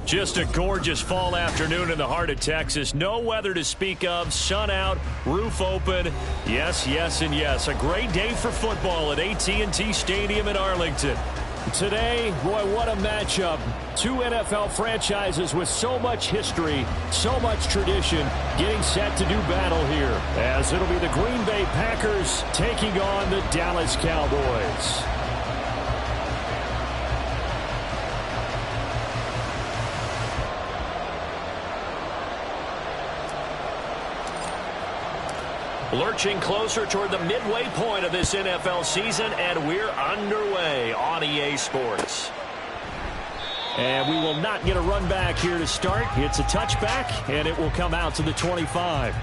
Just a gorgeous fall afternoon in the heart of Texas. No weather to speak of. Sun out, roof open. Yes, yes, and yes. A great day for football at AT&T Stadium in Arlington. Today, boy, what a matchup. Two NFL franchises with so much history, so much tradition, getting set to do battle here, as it'll be the Green Bay Packers taking on the Dallas Cowboys. Lurching closer toward the midway point of this NFL season, and we're underway on EA Sports. And we will not get a run back here to start. It's a touchback, and it will come out to the 25.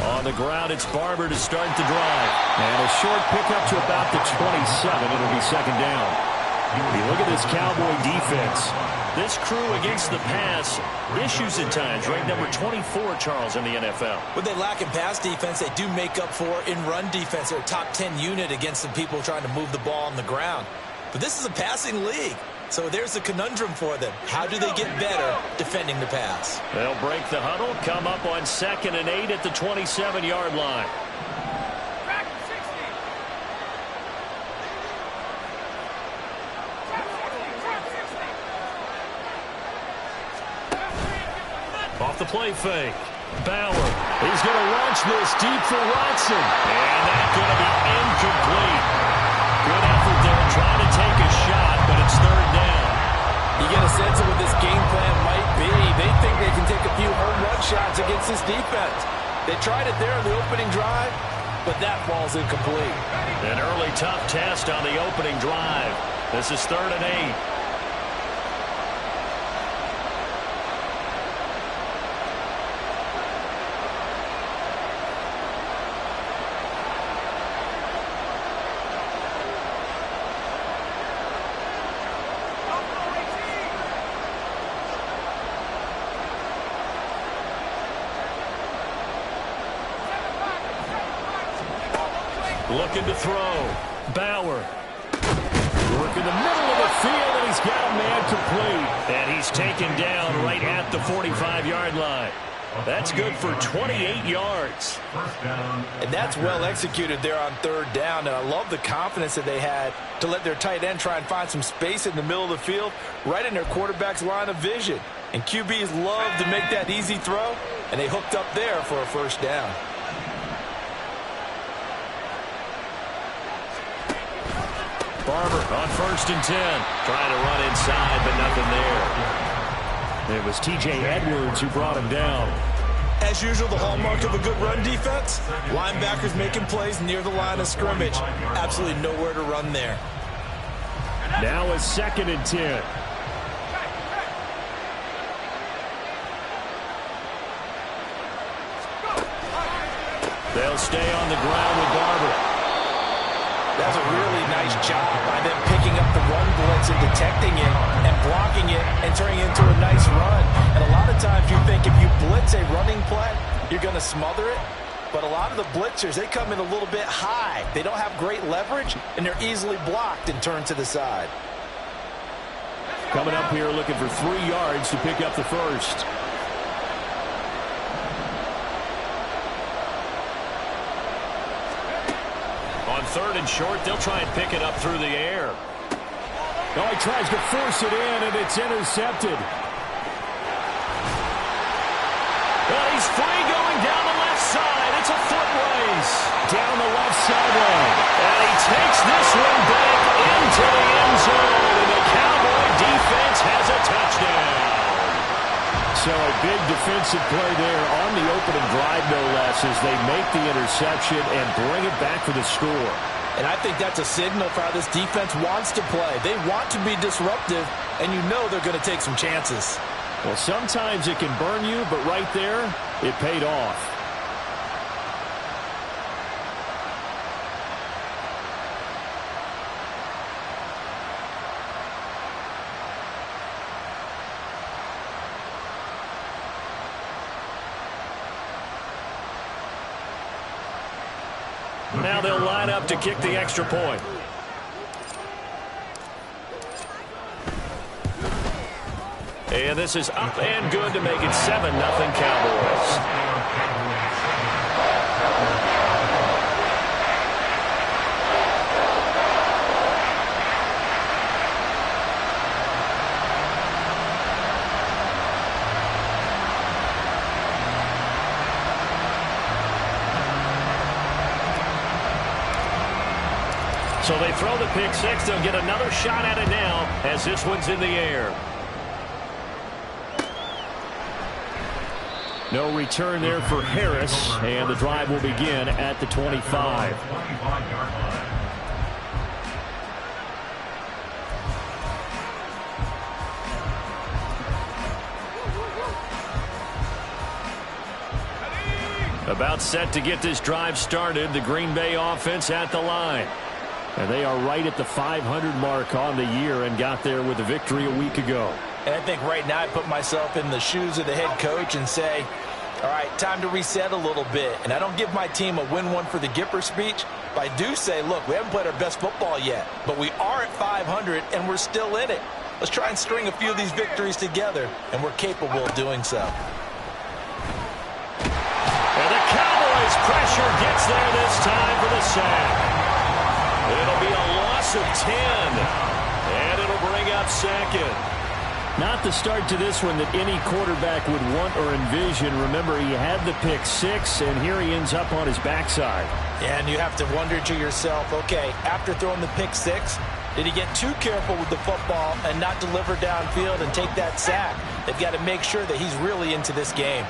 On the ground, it's Barber to start the drive. And a short pickup to about the 27. It'll be second down. You look at this Cowboy defense. This crew against the pass, issues at times, right? Number 24, Charles, in the NFL. What they lack in pass defense, they do make up for in run defense. They're a top 10 unit against the people trying to move the ball on the ground. But this is a passing league. So there's a conundrum for them. How do they get better defending the pass? They'll break the huddle, come up on 2nd and 8 at the 27-yard line. Off the play fake. Bauer. He's going to launch this deep for Watson. And that's going to be incomplete. Good effort there trying to take a shot, but it's third down. You get a sense of what this game plan might be. They think they can take a few home run shots against this defense. They tried it there on the opening drive, but that ball's incomplete. An early tough test on the opening drive. This is 3rd and 8. Looking to throw. Bauer. Work in the middle of the field, and he's got a man complete. And he's taken down right at the 45-yard line. That's good for 28 yards. And that's well executed there on 3rd down. And I love the confidence that they had to let their tight end try and find some space in the middle of the field, right in their quarterback's line of vision. And QBs love to make that easy throw, and they hooked up there for a 1st down. Barber on 1st and 10. Trying to run inside, but nothing there. It was T.J. Edwards who brought him down. As usual, the hallmark of a good run defense, linebackers making plays near the line of scrimmage. Absolutely nowhere to run there. Now a 2nd and 10. They'll stay on the ground with Barber. That's a really nice job by them picking up the run blitz and detecting it and blocking it and turning it into a nice run. And a lot of times you think if you blitz a running play, you're going to smother it. But a lot of the blitzers, they come in a little bit high. They don't have great leverage, and they're easily blocked and turned to the side. Coming up here looking for 3 yards to pick up the first. On 3rd and short, they'll try and pick it up through the air. Oh, he tries to force it in, and it's intercepted. Well, he's free going down the left side. It's a foot race down the left sideline. And he takes this one back into the end zone, and the Cowboy defense has a touchdown. So a big defensive play there on the opening drive, no less, as they make the interception and bring it back for the score. And I think that's a signal for how this defense wants to play. They want to be disruptive, and you know they're going to take some chances. Well, sometimes it can burn you, but right there, it paid off. Now they'll line up to kick the extra point. And this is up and good to make it 7-0 Cowboys. So they throw the pick six. They'll get another shot at it now as this one's in the air. No return there for Harris, and the drive will begin at the 25. About set to get this drive started. The Green Bay offense at the line. And they are right at the 500 mark on the year and got there with a victory a week ago. And I think right now I put myself in the shoes of the head coach and say, all right, time to reset a little bit. And I don't give my team a win one for the Gipper speech, but I do say, look, we haven't played our best football yet, but we are at 500 and we're still in it. Let's try and string a few of these victories together, and we're capable of doing so. And the Cowboys pressure gets there this time for the sack. It'll be a loss of 10, and it'll bring up second. Not the start to this one that any quarterback would want or envision. Remember, he had the pick six, and here he ends up on his backside. Yeah, and you have to wonder to yourself, okay, after throwing the pick six, did he get too careful with the football and not deliver downfield and take that sack? They've got to make sure that he's really into this game.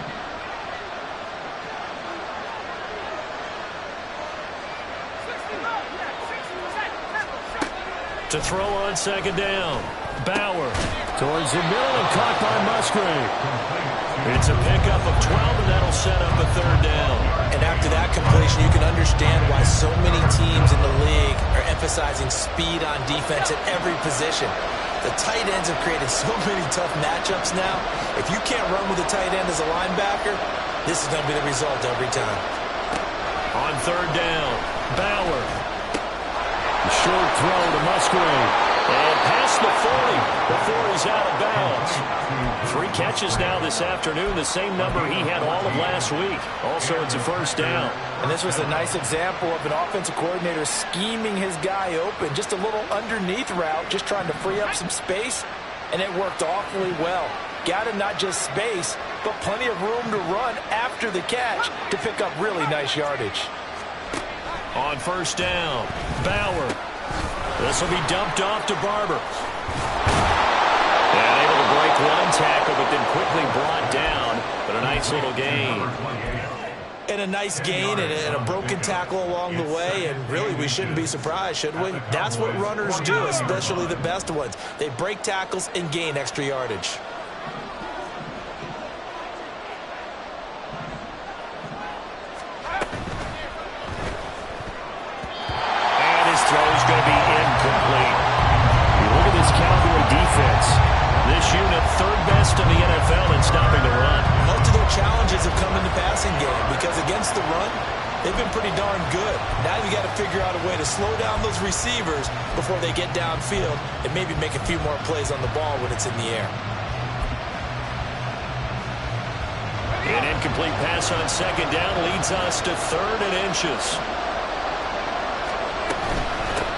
To throw on second down. Bauer towards the middle and caught by Musgrave. It's a pickup of 12, and that'll set up a third down. And after that completion, you can understand why so many teams in the league are emphasizing speed on defense at every position. The tight ends have created so many tough matchups now. If you can't run with a tight end as a linebacker, this is going to be the result every time. On third down, Bauer. Short throw to Musgrave. And past the 40 before he's out of bounds. 3 catches now this afternoon, the same number he had all of last week. Also, it's a first down. And this was a nice example of an offensive coordinator scheming his guy open. Just a little underneath route, just trying to free up some space, and it worked awfully well. Got him not just space, but plenty of room to run after the catch to pick up really nice yardage. On first down, Bauer. This will be dumped off to Barber. And able to break one tackle, but then quickly brought down. But a nice little gain. And a nice gain and a broken tackle along the way, and really we shouldn't be surprised, should we? That's what runners do, especially the best ones. They break tackles and gain extra yardage. And his throw is going to be incomplete. You look at this Cowboy defense. This unit, third best in the NFL in stopping the run. Most of their challenges have come in the passing game because against the run, they've been pretty darn good. Now you got to figure out a way to slow down those receivers before they get downfield and maybe make a few more plays on the ball when it's in the air. An incomplete pass on second down leads us to 3rd and inches.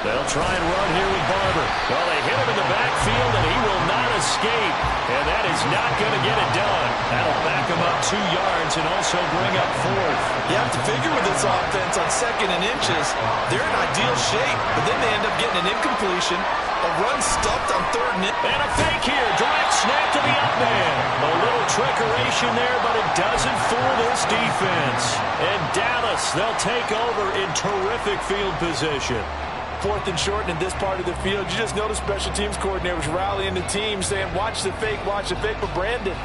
They'll try and run here with Barber. Well, they hit him in the backfield, and he will not escape. And that is not going to get it done. That'll back him up 2 yards and also bring up 4th. You have to figure with this offense on 2nd and inches, they're in ideal shape, but then they end up getting an incompletion, a run stuffed on 3rd and And a fake here. Direct snap to the up man. A little trickeration there, but it doesn't fool this defense. And Dallas, they'll take over in terrific field position. 4th and short, and in this part of the field, you just notice special teams coordinators rallying the team, saying, watch the fake, but Brandon,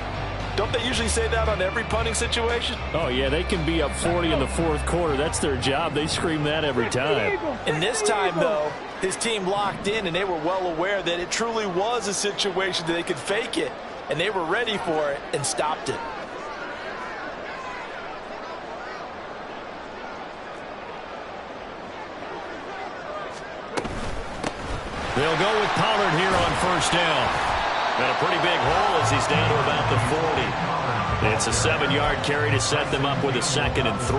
don't they usually say that on every punting situation? Oh, yeah, they can be up 40 in the 4th quarter. That's their job. They scream that every time. And this time, though, his team locked in, and they were well aware that it truly was a situation that they could fake it, and they were ready for it and stopped it. They'll go with Pollard here on 1st down. And a pretty big hole as he's down to about the 40. It's a 7-yard carry to set them up with a 2nd and 3.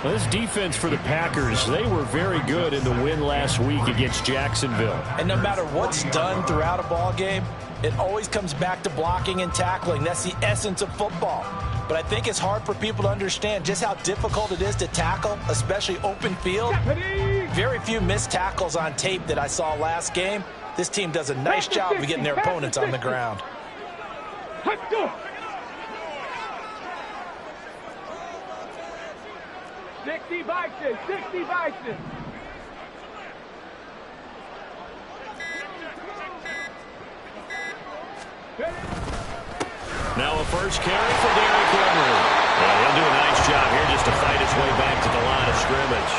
Well, this defense for the Packers, they were very good in the win last week against Jacksonville. And no matter what's done throughout a ball game, it always comes back to blocking and tackling. That's the essence of football. But I think it's hard for people to understand just how difficult it is to tackle, especially open field. Very few missed tackles on tape that I saw last game. This team does a nice job of getting their opponents on the ground. 60 Bison, 60 Bison. Now a first carry for Derrick Henry. He'll do a nice job here just to fight his way back to the line of scrimmage.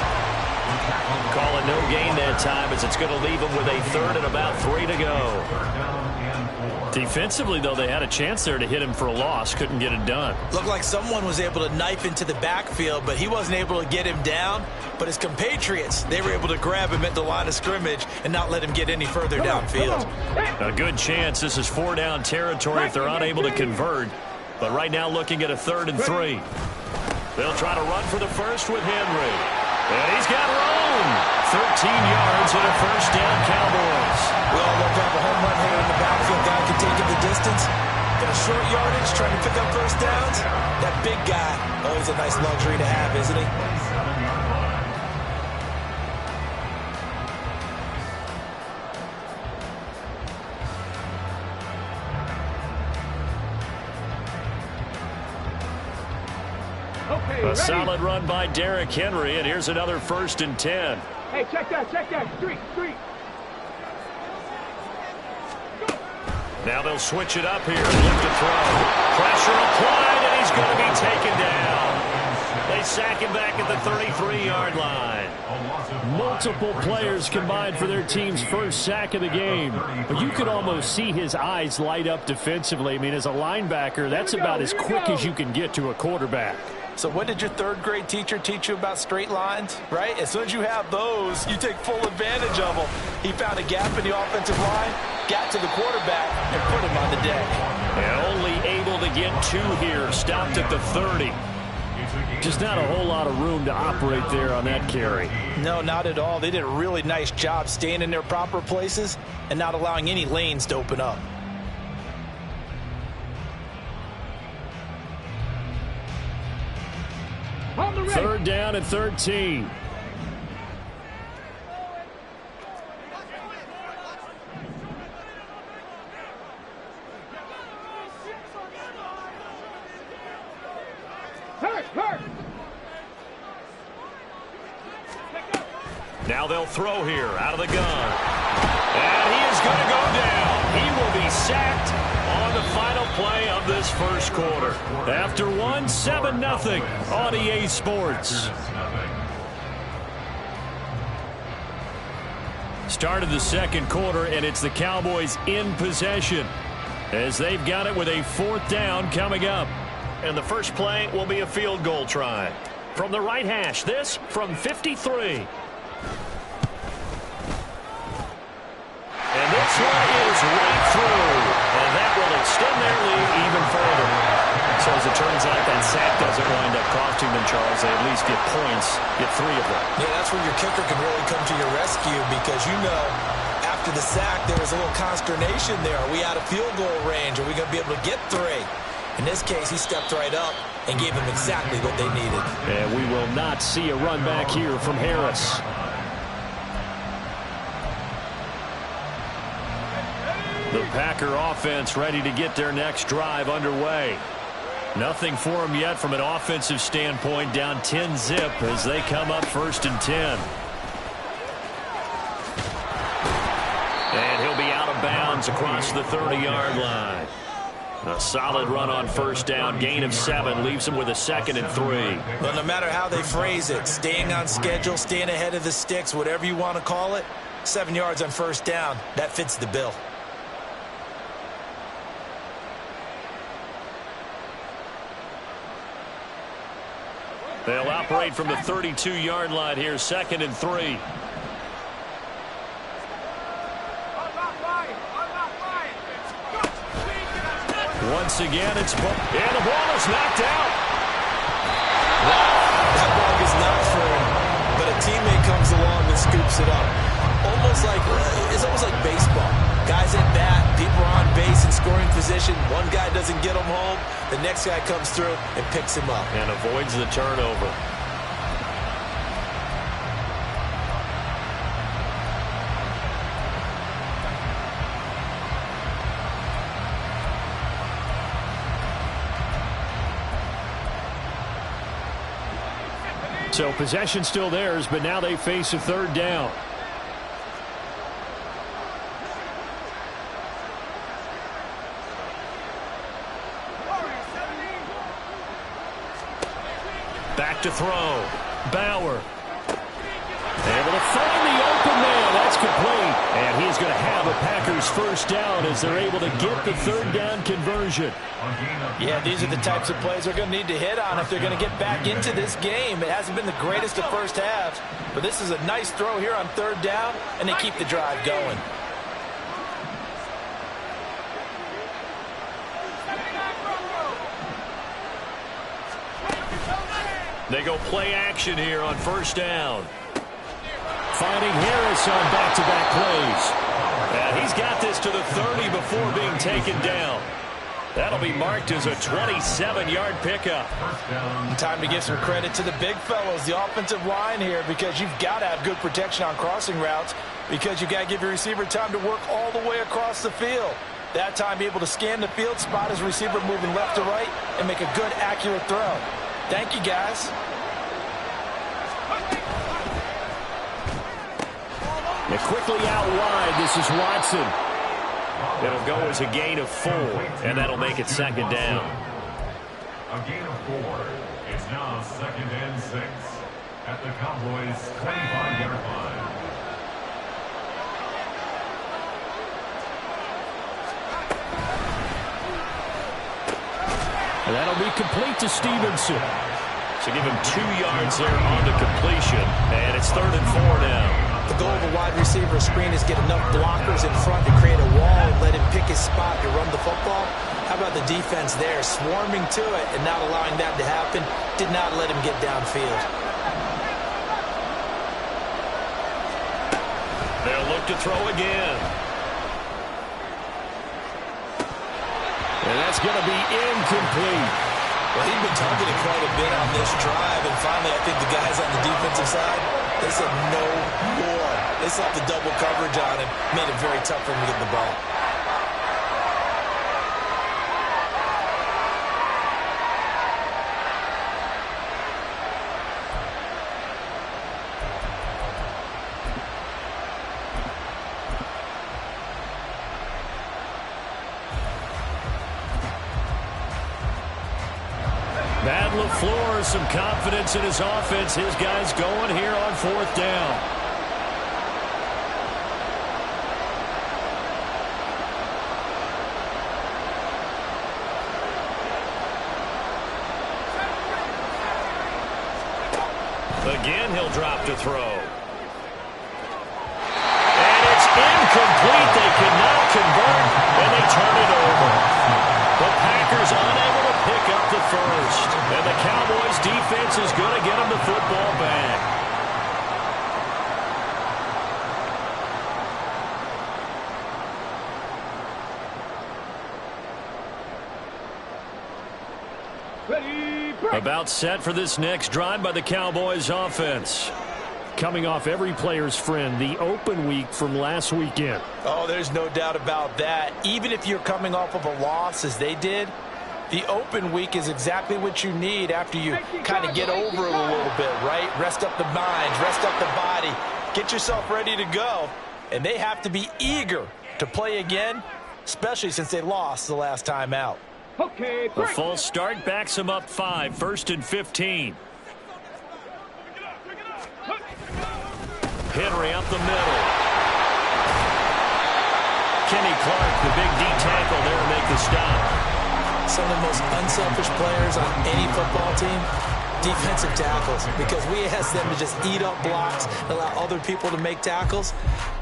Call it no gain that time as it's going to leave him with a 3rd and about 3 to go. Defensively, though, they had a chance there to hit him for a loss. Couldn't get it done. Looked like someone was able to knife into the backfield, but he wasn't able to get him down. But his compatriots, they were able to grab him at the line of scrimmage and not let him get any further downfield. A good chance. This is 4-down territory if they're unable to convert. But right now looking at a 3rd and 3. They'll try to run for the first with Henry. And he's got room. 13 yards and a 1st down, Cowboys. We all love to have a home run here in the backfield. Guy can take it the distance. But a short yardage, trying to pick up 1st downs, that big guy, always a nice luxury to have, isn't he? A solid run by Derrick Henry, and here's another 1st and 10. Hey, check that, street. Now they'll switch it up here and look to throw. Pressure applied, and he's going to be taken down. They sack him back at the 33-yard line. Multiple players combined for their team's first sack of the game. But you could almost see his eyes light up defensively. I mean, as a linebacker, that's about as quick as you can get to a quarterback. So what did your 3rd grade teacher teach you about straight lines, right? As soon as you have those, you take full advantage of them. He found a gap in the offensive line, got to the quarterback, and put him on the deck. And only able to get 2 here, stopped at the 30. Just not a whole lot of room to operate there on that carry. No, not at all. They did a really nice job staying in their proper places and not allowing any lanes to open up. On the 3rd down and 13. Hurt. Now they'll throw here out of the gun. And he is going to go down. He will be sacked on the final play of this first quarter. After one, 7-0 on EA Sports. Start of the second quarter, and it's the Cowboys in possession as they've got it with a 4th down coming up. And the first play will be a field goal try. From the right hash, this from 53. And this one is right through. And that will extend their lead even further. So as it turns out, that sack doesn't wind up costing them, Charles. They at least get points, get 3 of them. Yeah, that's where your kicker can really come to your rescue because you know after the sack there was a little consternation there. Are we out of field goal range? Are we going to be able to get 3? In this case, he stepped right up and gave them exactly what they needed. And we will not see a run back here from Harris. The Packer offense ready to get their next drive underway. Nothing for them yet from an offensive standpoint, down 10-zip as they come up 1st and 10. And he'll be out of bounds across the 30-yard line. A solid run on 1st down, gain of 7, leaves them with a 2nd and 3. Well, no matter how they phrase it, staying on schedule, staying ahead of the sticks, whatever you want to call it, 7 yards on 1st down, that fits the bill. They'll operate from the 32-yard line here, 2nd and 3. Once again, it's and the ball is knocked out. That ball is not for him, but a teammate comes along and scoops it up. It's almost like baseball. Guys at bat, people are on base in scoring position. One guy doesn't get him home. The next guy comes through and picks him up. And avoids the turnover. So possession still theirs, but now they face a 3rd down. Back to throw. Bauer. Able to find the open man. That's complete. And he's going to have a Packers 1st down as they're able to get the 3rd down conversion. Yeah, these are the types of plays they're going to need to hit on if they're going to get back into this game. It hasn't been the greatest of first halves, but this is a nice throw here on 3rd down, and they keep the drive going. They go play action here on 1st down. Finding Harris on back-to-back plays. And he's got this to the 30 before being taken down. That'll be marked as a 27-yard pickup. Time to give some credit to the big fellows, the offensive line here, because you've got to have good protection on crossing routes because you've got to give your receiver time to work all the way across the field. That time, be able to scan the field, spot his receiver moving left to right, and make a good, accurate throw. Thank you, guys. And quickly out wide, this is Watson. It'll go as a gain of 4, and that'll make it 2nd down. A gain of 4. It's now 2nd and 6 at the Cowboys' 25-yard line. And that'll be complete to Stevenson. So give him 2 yards there on the completion, and it's 3rd and 4 now. The goal of a wide receiver screen is get enough blockers in front to create a wall and let him pick his spot to run the football. How about the defense there, swarming to it and not allowing that to happen? Did not let him get downfield. They'll look to throw again. And that's going to be incomplete. Well, he's been targeted quite a bit on this drive, and finally I think the guys on the defensive side, they said no more. They slapped the double coverage on him, made it very tough for him to get the ball. with some confidence in his offense. His guys going here on 4th down. Again, he'll drop to throw. And it's incomplete. They cannot convert, and they turn it over. The Packers unable to pick up the first. And the Cowboys defense is going to get them the football back. About set for this next drive by the Cowboys offense. Coming off every player's friend, the open week from last weekend. Oh, there's no doubt about that. Even if you're coming off of a loss as they did, the open week is exactly what you need after you kind of get over it a little bit, right? Rest up the mind, rest up the body, get yourself ready to go. And they have to be eager to play again, especially since they lost the last time out. Okay, the false start backs him up 5, 1st and 15. Henry up the middle. Kenny Clark, the big D tackle there to make the stop. Some of the most unselfish players on any football team, defensive tackles, because we ask them to just eat up blocks, allow other people to make tackles.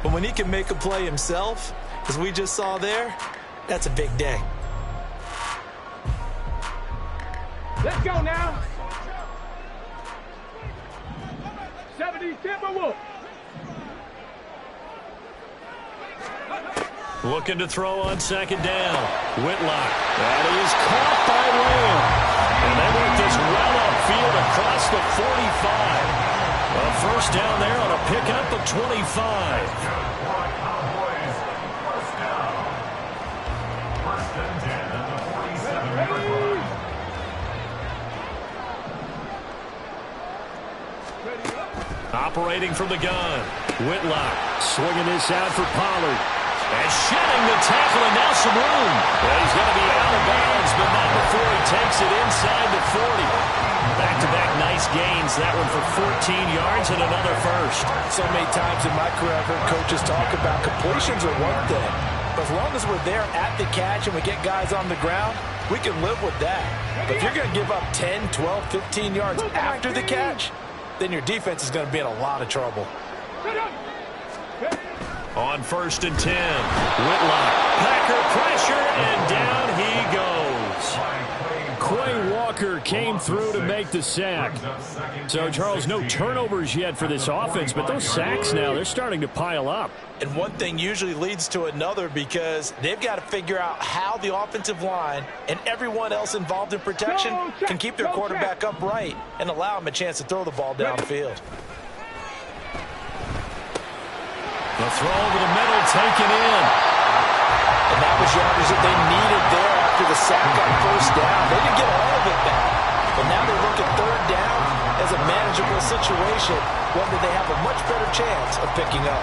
But when he can make a play himself, as we just saw there, that's a big day. Let's go now. 70 Timberwolves. Looking to throw on 2nd down. Whitlock. That is caught by Lamb. And they work this well upfield across the 45. A first down there on a pickup of 25. Cowboys, first down. 1st and 10 at the 47-yard line. Operating from the gun. Whitlock swinging this out for Pollard. And shedding the tackle, and now some room. Well, he's going to be out of bounds, but not before he takes it inside the 40. Back-to-back nice gains. That one for 14 yards and another first. So many times in my career, I've heard coaches talk about completions are one thing. But as long as we're there at the catch and we get guys on the ground, we can live with that. But if you're going to give up 10, 12, 15 yards after the catch, then your defense is going to be in a lot of trouble. On 1st and 10, Whitlock, Packer pressure, and down he goes. Quay Walker came through to make the sack. So, Charles, no turnovers yet for this offense, but those sacks now, they're starting to pile up. And one thing usually leads to another because they've got to figure out how the offensive line and everyone else involved in protection can keep their quarterback upright and allow him a chance to throw the ball downfield. The throw over the middle, taken in. And that was yardage that they needed there after the sack on 1st down. They didn't get all of it back. But now they look at 3rd down as a manageable situation, one that they have a much better chance of picking up.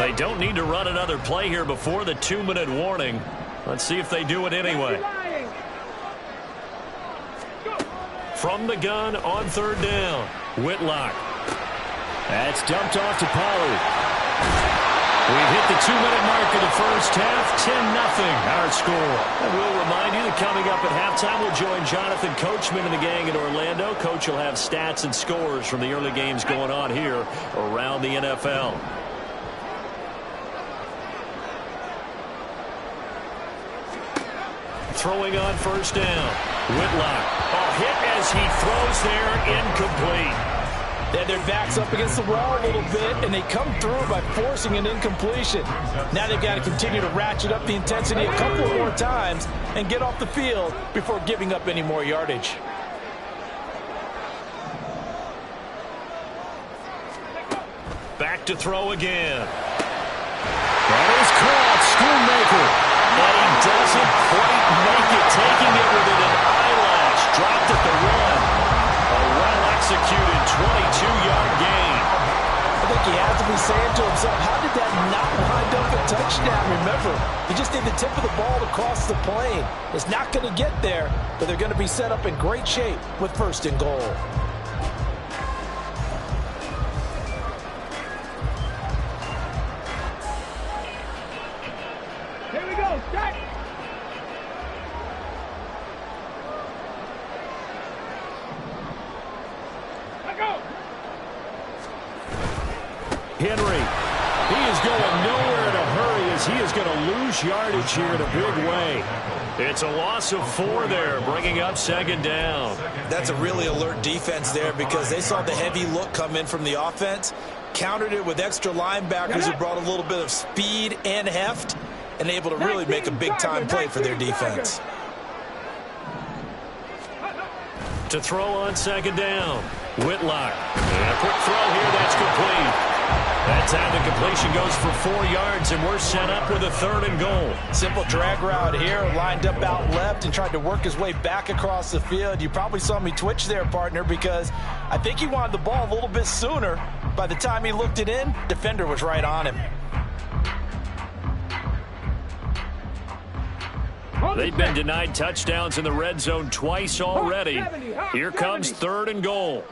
They don't need to run another play here before the 2-minute warning. Let's see if they do it anyway. From the gun on 3rd down, Whitlock. That's dumped off to Pollard. We've hit the 2-minute mark of the first half, 10-0 our score. And we'll remind you that coming up at halftime, we'll join Jonathan Coachman and the gang in Orlando. Coach will have stats and scores from the early games going on here around the NFL. Throwing on 1st down, Whitlock. A hit as he throws there, incomplete. Yeah, their back's up against the wall a little bit, and they come through by forcing an incompletion. Now they've got to continue to ratchet up the intensity a couple more times and get off the field before giving up any more yardage. Back to throw again. That is caught, Schoonmaker. And he doesn't quite make it, taking it within an eyelash. Dropped at the 1. A well-executed 22-yard gain. I think he has to be saying to himself, how did that not wind up in touchdown. Remember, you just need the tip of the ball to cross the plane. It's not going to get there, but they're going to be set up in great shape with 1st and goal. Here we go, start. Let go. Henry. He is going nowhere in a hurry as he is going to lose yardage here in a big way. It's a loss of 4 there, bringing up 2nd down. That's a really alert defense there because they saw the heavy look come in from the offense, countered it with extra linebackers who brought a little bit of speed and heft, and able to really make a big-time play for their defense. To throw on 2nd down, Whitlock. And a quick throw here, that's complete. That time the completion goes for 4 yards, and we're set up with a 3rd and goal. Simple drag route here, lined up out left and tried to work his way back across the field. You probably saw me twitch there, partner, because I think he wanted the ball a little bit sooner. By the time he looked it in, defender was right on him. They've been denied touchdowns in the red zone twice already. Here comes 3rd and goal.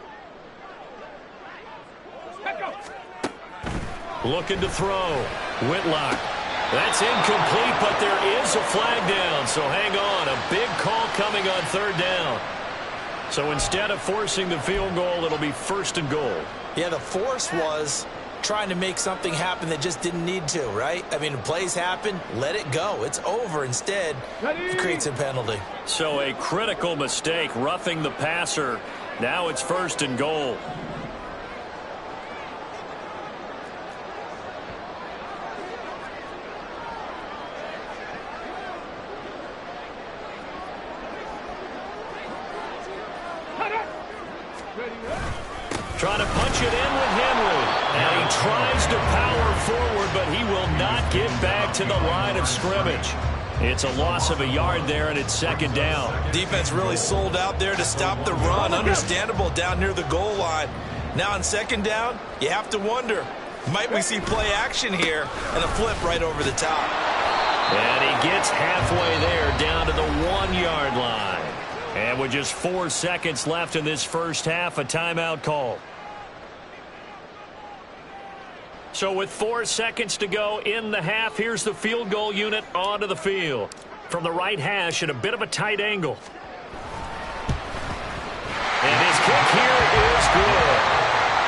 Looking to throw. Whitlock. That's incomplete, but there is a flag down, so hang on. A big call coming on 3rd down. So instead of forcing the field goal, it'll be 1st and goal. Yeah, the force was trying to make something happen that just didn't need to, right? I mean, plays happen, let it go. It's over. Instead, it creates a penalty. So a critical mistake, roughing the passer. Now it's 1st and goal. Trying to punch it in with Henry. And he tries to power forward, but he will not get back to the line of scrimmage. It's a loss of a yard there, and it's 2nd down. Defense really sold out there to stop the run. Understandable down near the goal line. Now on 2nd down, you have to wonder, might we see play action here and a flip right over the top? And he gets halfway there down to the 1-yard line. And with just 4 seconds left in this first half, a timeout call. So with 4 seconds to go in the half, here's the field goal unit onto the field. From the right hash at a bit of a tight angle. And his kick here is good.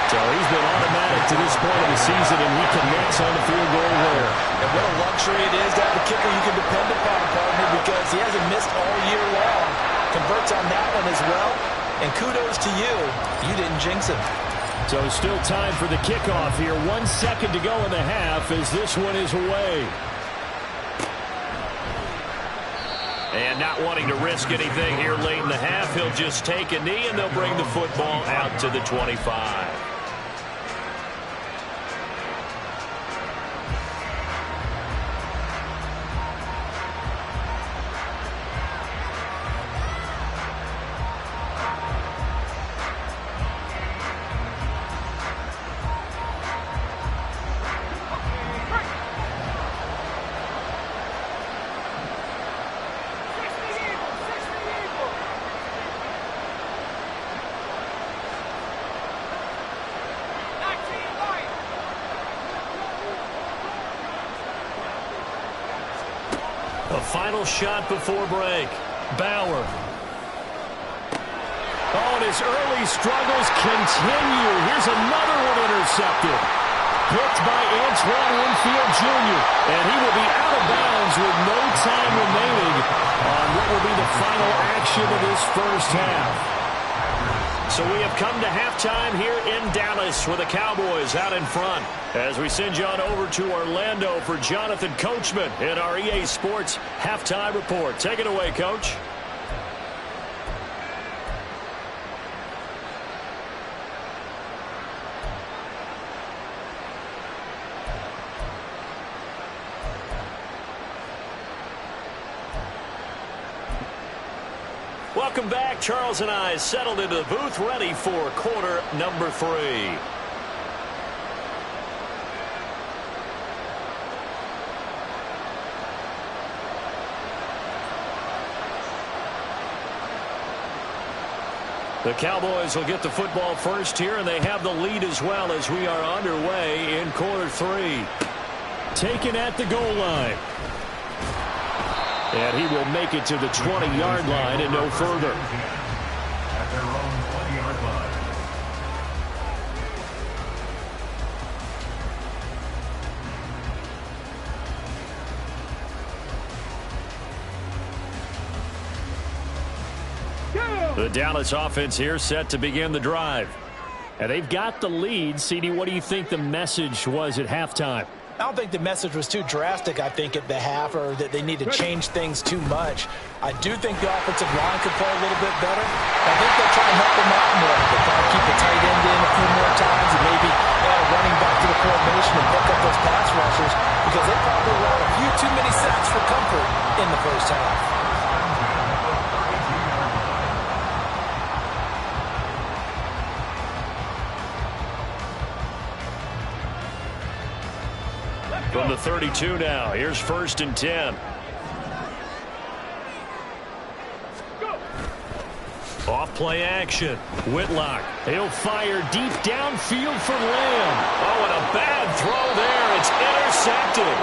So he's been automatic to this point of the season, and he connects on the field goal there. And what a luxury it is to have a kicker you can depend upon, partner, because he hasn't missed all year long. Converts on that one as well. And kudos to you. You didn't jinx him. So still time for the kickoff here. 1 second to go in the half as this one is away. And not wanting to risk anything here late in the half, he'll just take a knee and they'll bring the football out to the 25. Final shot before break. Bauer. Oh, and his early struggles continue. Here's another one intercepted. Picked by Antoine Winfield Jr. And he will be out of bounds with no time remaining on what will be the final action of this first half. So we have come to halftime here in Dallas with the Cowboys out in front. As we send you on over to Orlando for Jonathan Coachman in our EA Sports Halftime Report. Take it away, Coach. Welcome back. Charles and I settled into the booth ready for quarter number 3. The Cowboys will get the football first here, and they have the lead as well as we are underway in quarter 3. Taken at the goal line. And he will make it to the 20-yard line and no further. At their own 20-yard line. The Dallas offense here set to begin the drive. And they've got the lead. CD, what do you think the message was at halftime? I don't think the message was too drastic, I think, at the half, or that they need to change things too much. I do think the offensive line could play a little bit better. I think they'll try and help them out more. They'll try to keep the tight end in a few more times and maybe running back to the formation and pick up those pass rushers, because they probably allowed a few too many sacks for comfort in the first half. From the 32 now, here's 1st and 10. Off play action. Whitlock. He'll fire deep downfield for Lamb. Oh, and a bad throw there. It's intercepted.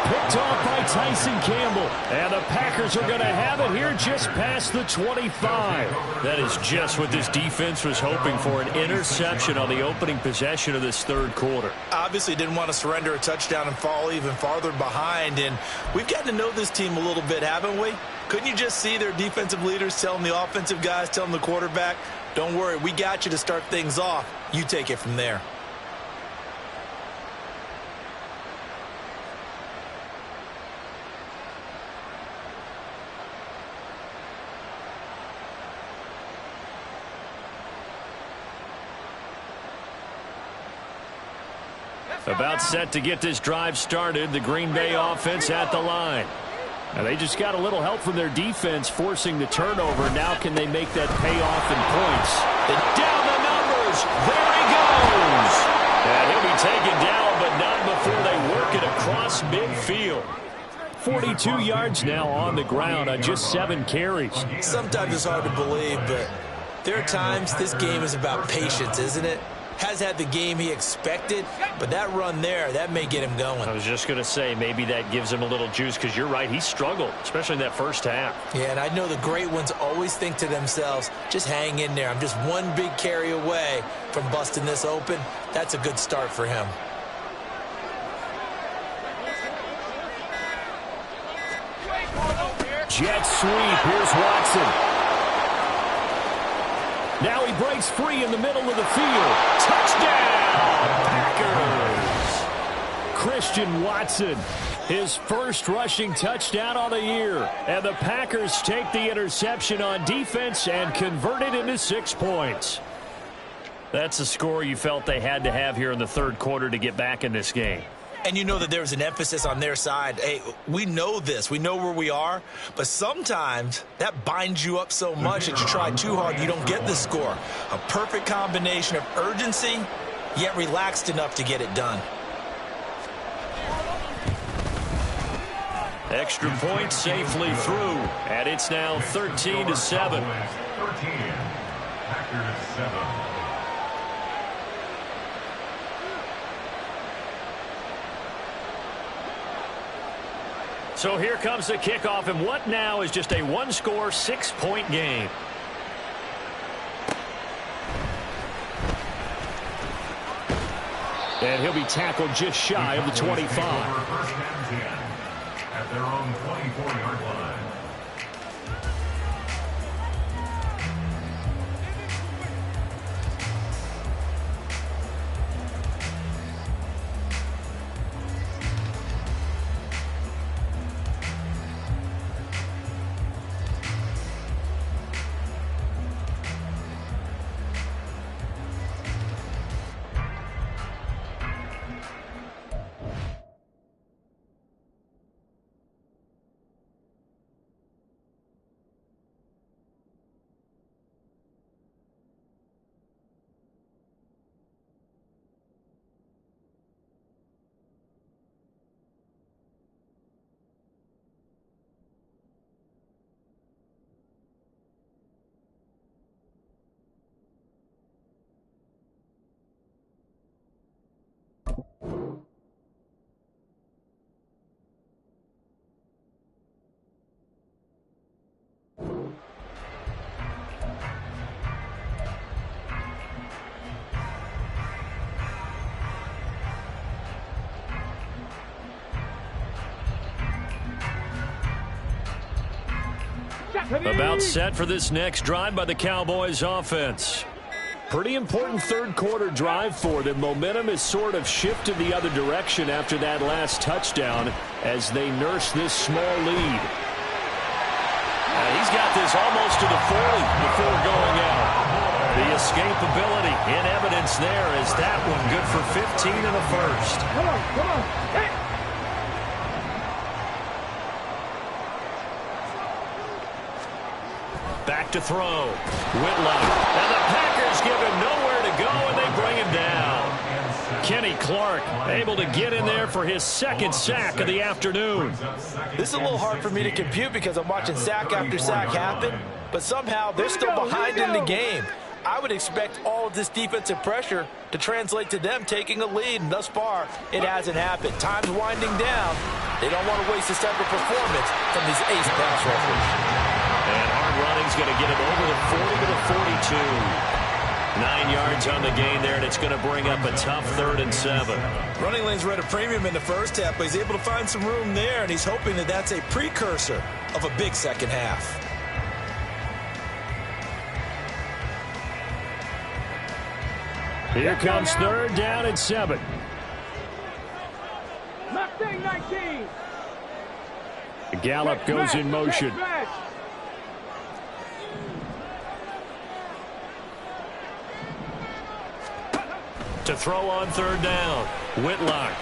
Picked off by Tyson Campbell. And the Packers are going to have it here just past the 25. That is just what this defense was hoping for, an interception on the opening possession of this third quarter. Obviously didn't want to surrender a touchdown and fall even farther behind. And we've gotten to know this team a little bit, haven't we? Couldn't you just see their defensive leaders telling the offensive guys, telling the quarterback, don't worry, we got you to start things off. You take it from there. About set to get this drive started, the Green Bay offense at the line. Now they just got a little help from their defense forcing the turnover. Now can they make that pay off in points? And down the numbers. There he goes. And he'll be taken down, but not before they work it across midfield. 42 yards now on the ground on just 7 carries. Sometimes it's hard to believe, but there are times this game is about patience, isn't it? Has had the game he expected, but that run there, that may get him going. I was just going to say, maybe that gives him a little juice, because you're right, he struggled, especially in that first half. Yeah, and I know the great ones always think to themselves, just hang in there. I'm just one big carry away from busting this open. That's a good start for him. Jet sweep. Here's Watson. Now he breaks free in the middle of the field. Touchdown, Packers. Christian Watson, his first rushing touchdown on the year. And the Packers take the interception on defense and convert it into 6 points. That's a score you felt they had to have here in the third quarter to get back in this game. And you know that there was an emphasis on their side. Hey, we know this. We know where we are. But sometimes that binds you up so much that you try too hard, you don't get the score. A perfect combination of urgency, yet relaxed enough to get it done. Extra point safely through. And it's now 13-7. 13. Packers 7. So here comes the kickoff, and what now is just a one-score, 6-point game. And he'll be tackled just shy of the 25. First and 10 at their own 24-yard line. About set for this next drive by the Cowboys offense. Pretty important third quarter drive for them. Momentum has sort of shifted the other direction after that last touchdown as they nurse this small lead. He's got this almost to the 40 before going out. The escapability in evidence there as that one good for 15 in the first. Come on, come on. Hey. Back to throw. Whitlock. And the Packers give him nowhere to go, and they bring him down. Kenny Clark able to get in there for his second sack of the afternoon. This is a little hard for me to compute because I'm watching sack after sack happen, but somehow they're still behind in the game. I would expect all of this defensive pressure to translate to them taking a lead, and thus far, it hasn't happened. Time's winding down. They don't want to waste this type of performance from these ace pass rushers. And hard running's going to get him over the 40 to the 42. 9 yards on the gain there, and it's going to bring up a tough 3rd and 7. Running lanes were at a premium in the first half, but he's able to find some room there, and he's hoping that that's a precursor of a big second half. Here comes 3rd down and 7. Mustang 19. Gallup goes in motion. To throw on 3rd down. Whitlock.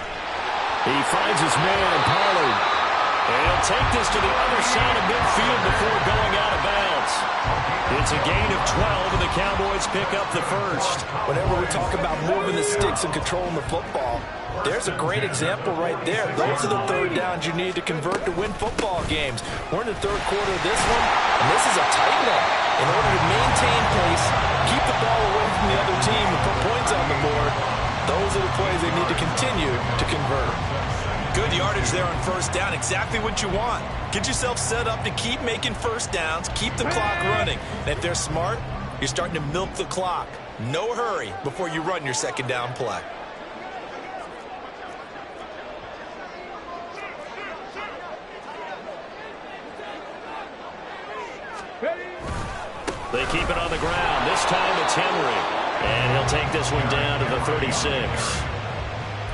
He finds his man, Pollard. And he'll take this to the other side of midfield before going out of bounds. It's a gain of 12, and the Cowboys pick up the first. Whenever we talk about moving the sticks and controlling the football, there's a great example right there. Those are the 3rd downs you need to convert to win football games. We're in the 3rd quarter of this one, and this is a tight one. In order to maintain pace, keep the ball away from the other team, and put points on the board, those are the plays they need to continue to convert. Good yardage there on 1st down. Exactly what you want. Get yourself set up to keep making 1st downs, keep the clock running. And if they're smart, you're starting to milk the clock. No hurry before you run your 2nd down play. They keep it on the ground. This time it's Henry. And he'll take this one down to the 36.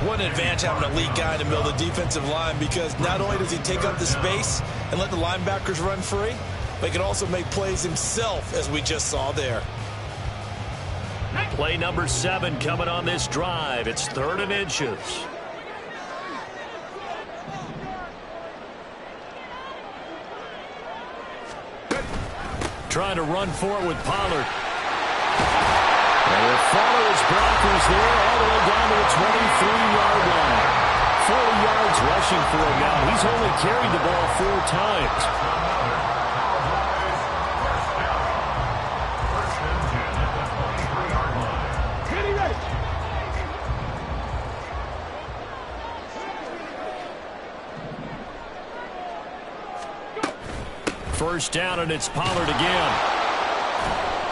What an advantage having a lead guy in the middle of the defensive line, because not only does he take up the space and let the linebackers run free, but he can also make plays himself, as we just saw there. Play number 7 coming on this drive. It's 3rd and inches. Trying to run for it with Pollard. And he'll follow his blockers there all the way down to the 23-yard line. 40 yards rushing for him now. He's only carried the ball 4 times. First down, and it's Pollard again.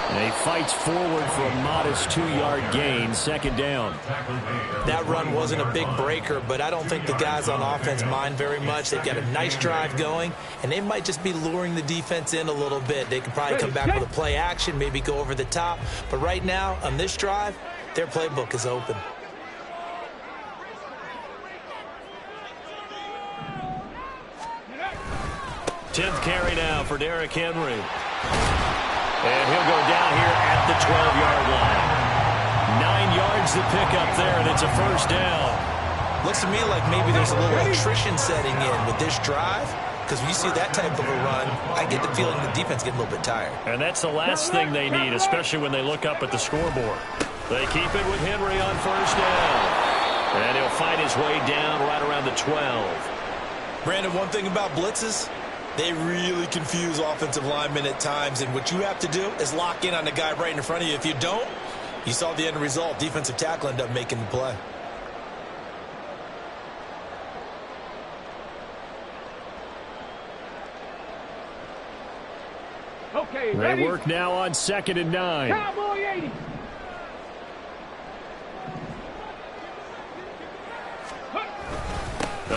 And he fights forward for a modest 2-yard gain, 2nd down. That run wasn't a big breaker, but I don't think the guys on offense mind very much. They've got a nice drive going, and they might just be luring the defense in a little bit. They could probably come back with a play action, maybe go over the top. But right now, on this drive, their playbook is open. Tenth carry now for Derrick Henry. And he'll go down here at the 12-yard line. 9 yards to pick up there, and it's a 1st down. Looks to me like maybe there's a little attrition setting in with this drive, because when you see that type of a run, I get the feeling the defense getting a little bit tired. And that's the last thing they need, especially when they look up at the scoreboard. They keep it with Henry on 1st down. And he'll find his way down right around the 12. Brandon, one thing about blitzes, they really confuse offensive linemen at times, and what you have to do is lock in on the guy right in front of you. If you don't, you saw the end result. Defensive tackle ended up making the play. Okay, they work now on 2nd and 9. Cowboy 80.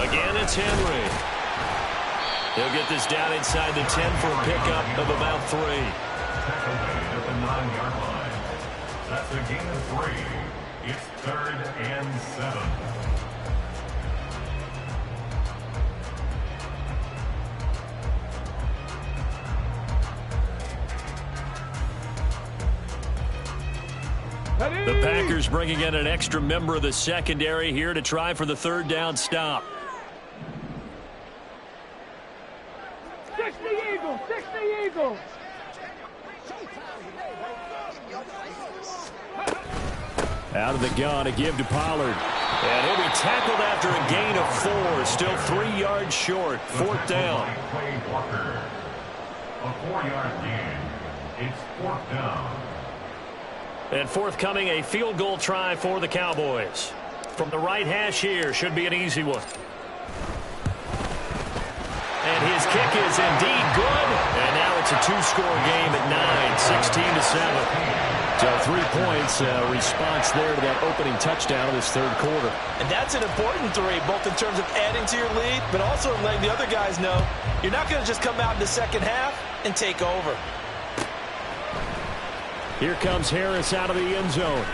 Again, it's Henry. He'll get this down inside the 10 for a pickup of about 3. Tackle made at the 9-yard line. That's a gain of 3. It's 3rd and 7. The Packers bringing in an extra member of the secondary here to try for the 3rd down stop. 60 Eagles, 60 Eagles. Out of the gun, a give to Pollard. And he'll be tackled after a gain of 4. Still 3 yards short. 4th down. Play Walker. A 4-yard gain. It's 4th down. And forthcoming, a field goal try for the Cowboys. From the right hash here, should be an easy one. And his kick is indeed good. And now it's a 2-score game at 9, 16-7. So 3 points, response there to that opening touchdown of this 3rd quarter. And that's an important 3, both in terms of adding to your lead, but also letting the other guys know you're not going to just come out in the second half and take over. Here comes Harris out of the end zone.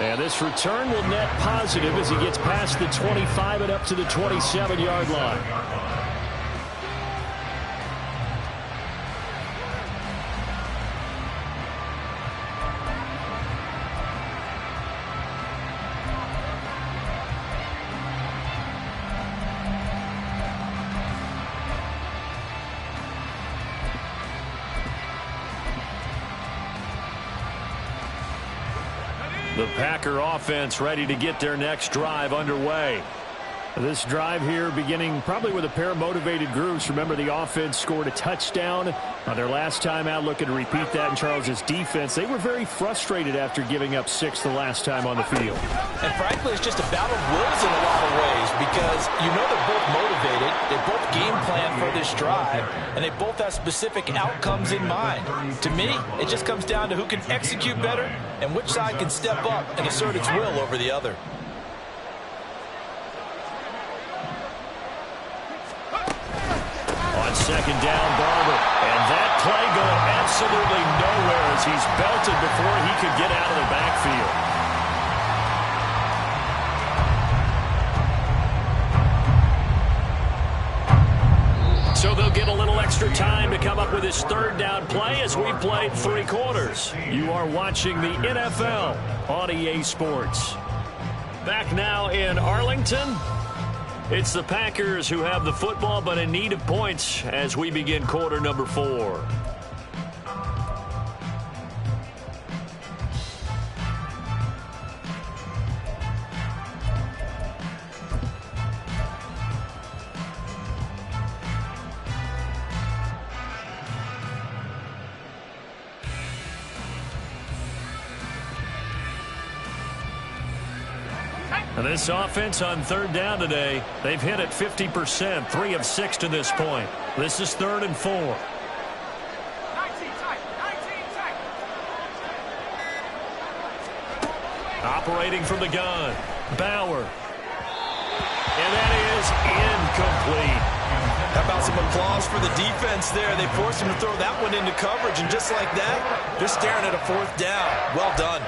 And this return will net positive as he gets past the 25 and up to the 27-yard line. The Packer offense ready to get their next drive underway. This drive here beginning probably with a pair of motivated groups. Remember, the offense scored a touchdown on their last time out, looking to repeat that in Charles's defense. They were very frustrated after giving up 6 the last time on the field. And frankly, it's just a battle of wills in a lot of ways because you know they're both motivated, they both game plan for this drive, and they both have specific outcomes in mind. To me, it just comes down to who can execute better and which side can step up and assert its will over the other. On 2nd down, Barber. And that play going absolutely nowhere as he's belted before he could get out of the backfield. So they'll get a little extra time to come up with his 3rd down play as we've played 3 quarters. You are watching the NFL on EA Sports. Back now in Arlington. It's the Packers who have the football, but in need of points as we begin quarter number 4. And this offense on 3rd down today, they've hit it 50%, 3 of 6 to this point. This is 3rd and 4. 19 tight. Operating from the gun, Bauer. And that is incomplete. How about some applause for the defense there? They forced him to throw that one into coverage, and just like that, they're staring at a 4th down. Well done.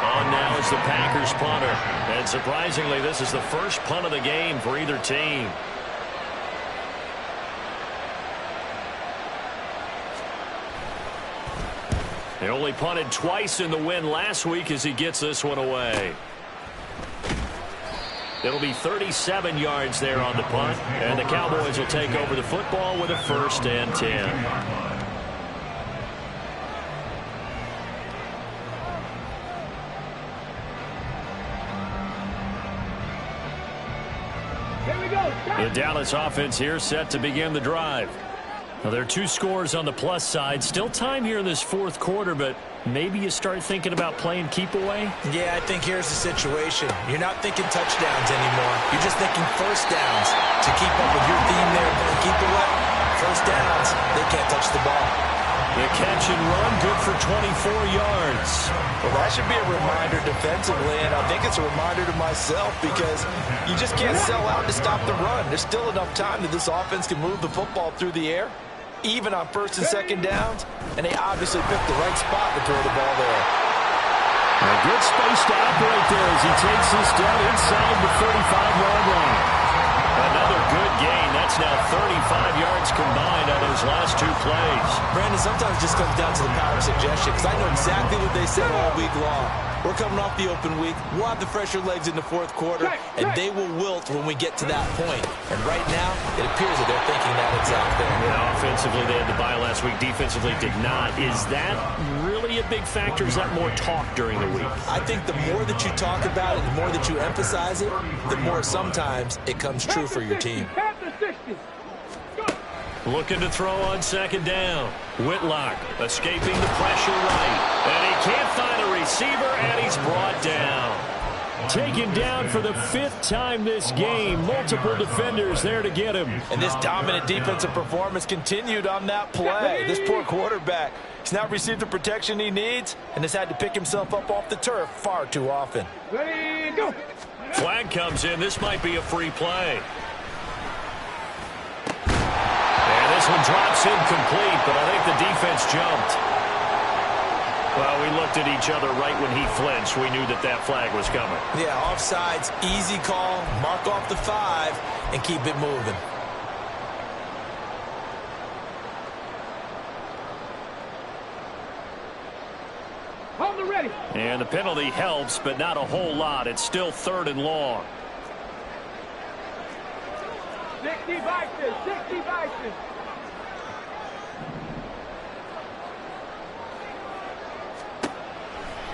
On now is the Packers punter. And surprisingly, this is the first punt of the game for either team. They only punted twice in the win last week as he gets this one away. It'll be 37 yards there on the punt, and the Cowboys will take over the football with a 1st and 10. The Dallas offense here set to begin the drive. Now, there are 2 scores on the plus side. Still time here in this 4th quarter, but maybe you start thinking about playing keep away? Yeah, I think here's the situation. You're not thinking touchdowns anymore. You're just thinking 1st downs. To keep up with your theme there, keep away. 1st downs, they can't touch the ball. The catch and run, good for 24 yards. Well, that should be a reminder defensively, and I think it's a reminder to myself because you just can't sell out to stop the run. There's still enough time that this offense can move the football through the air, even on first and second downs, and they obviously picked the right spot to throw the ball there. A good space to operate there as he takes this down inside the 35-yard line. Another good gain. That's now 35 yards combined on those last 2 plays. Brandon, sometimes it just comes down to the power of suggestion because I know exactly what they said all week long. We're coming off the open week. We'll have the fresher legs in the fourth quarter, and they will wilt when we get to that point. And right now, it appears that they're thinking that exact thing. Yeah, offensively, they had the bye last week. Defensively, did not. Is that really a big factor? Is that more talk during the week? I think the more that you talk about it, the more that you emphasize it, the more sometimes it comes true for your team. Looking to throw on second down. Whitlock escaping the pressure right. And he can't find a receiver, and he's brought down. Taken down for the 5th time this game. Multiple defenders there to get him. And this dominant defensive performance continued on that play. This poor quarterback, he's not received the protection he needs and has had to pick himself up off the turf far too often. Ready, go. Flag comes in. This might be a free play. This one drops incomplete, but I think the defense jumped. Well, we looked at each other right when he flinched. We knew that that flag was coming. Yeah, offsides, easy call, mark off the 5, and keep it moving. On the ready. And the penalty helps, but not a whole lot. It's still 3rd and long. 60 Vikings, 60 Vikings.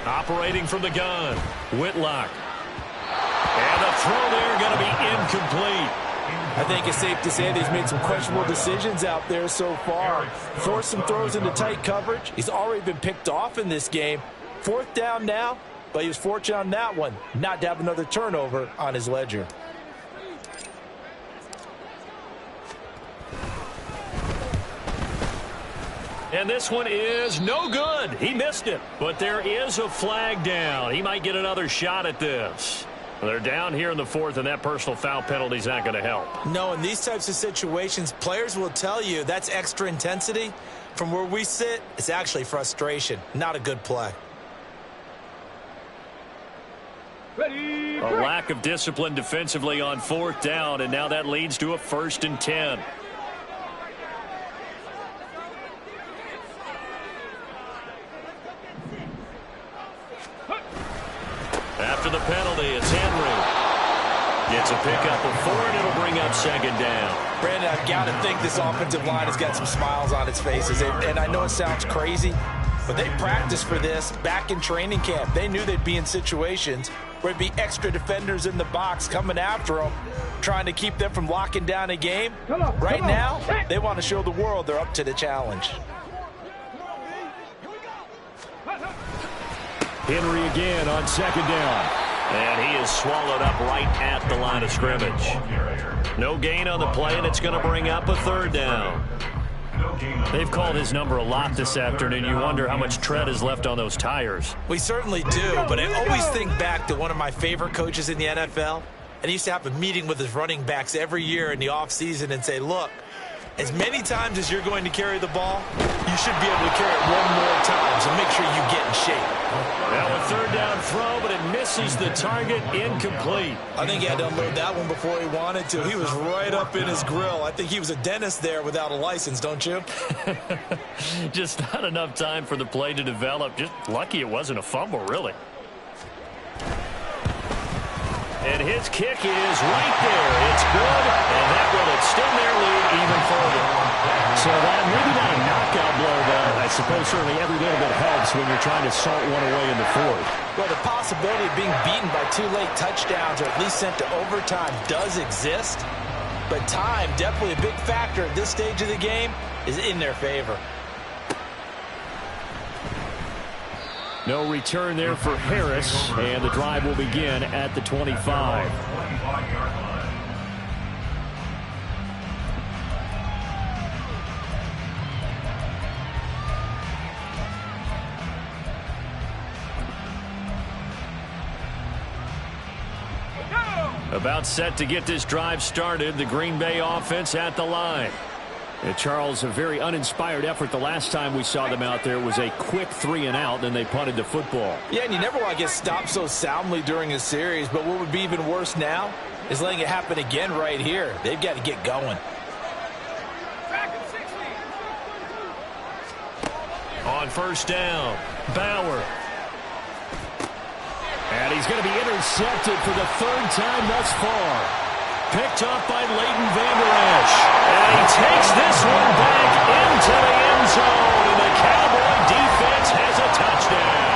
Operating from the gun, Whitlock. And the throw there going to be incomplete. I think it's safe to say that he's made some questionable decisions out there so far. Forced some throws into tight coverage. He's already been picked off in this game. 4th down now, but he was fortunate on that one not to have another turnover on his ledger. And this one is no good. He missed it. But there is a flag down. He might get another shot at this. They're down here in the 4th, and that personal foul penalty is not going to help. No, in these types of situations, players will tell you that's extra intensity. From where we sit, it's actually frustration. Not a good play. Ready, A lack of discipline defensively on 4th down, and now that leads to a 1st and 10. After the penalty, it's Henry. Gets a pickup of 4, and it'll bring up 2nd down. Brandon, I've got to think this offensive line has got some smiles on its faces. And I know it sounds crazy, but they practiced for this back in training camp. They knew they'd be in situations where it'd be extra defenders in the box coming after them, trying to keep them from locking down a game. Right now, they want to show the world they're up to the challenge. Henry again on 2nd down. And he is swallowed up right at the line of scrimmage. No gain on the play, and it's going to bring up a 3rd down. They've called his number a lot this afternoon. You wonder how much tread is left on those tires. We certainly do, but I always think back to one of my favorite coaches in the NFL. And he used to have a meeting with his running backs every year in the offseason and say, look, as many times as you're going to carry the ball, you should be able to carry it one more time, so make sure you get in shape. Now a 3rd down throw, but it misses the target, incomplete. I think he had to unload that one before he wanted to. He was right up in his grill. I think he was a dentist there without a license, don't you? Just not enough time for the play to develop. Just lucky it wasn't a fumble, really. And his kick is right there. It's good, and that will extend their lead even further. So that maybe not a knockout blow, but I suppose certainly every little bit helps when you're trying to salt one away in the 4th. Well, the possibility of being beaten by 2 late touchdowns or at least sent to overtime does exist. But time, definitely a big factor at this stage of the game, is in their favor. No return there for Harris, and the drive will begin at the 25. About set to get this drive started. The Green Bay offense at the line. And Charles, a very uninspired effort. The last time we saw them out there was a quick 3-and-out, and they punted the football. Yeah, and you never want to get stopped so soundly during a series, but what would be even worse now is letting it happen again right here. They've got to get going. On first down, Bauer. And he's going to be intercepted for the third time thus far. Picked up by Leighton Vander Esch. And he takes this one back into the end zone. And the Cowboy defense has a touchdown.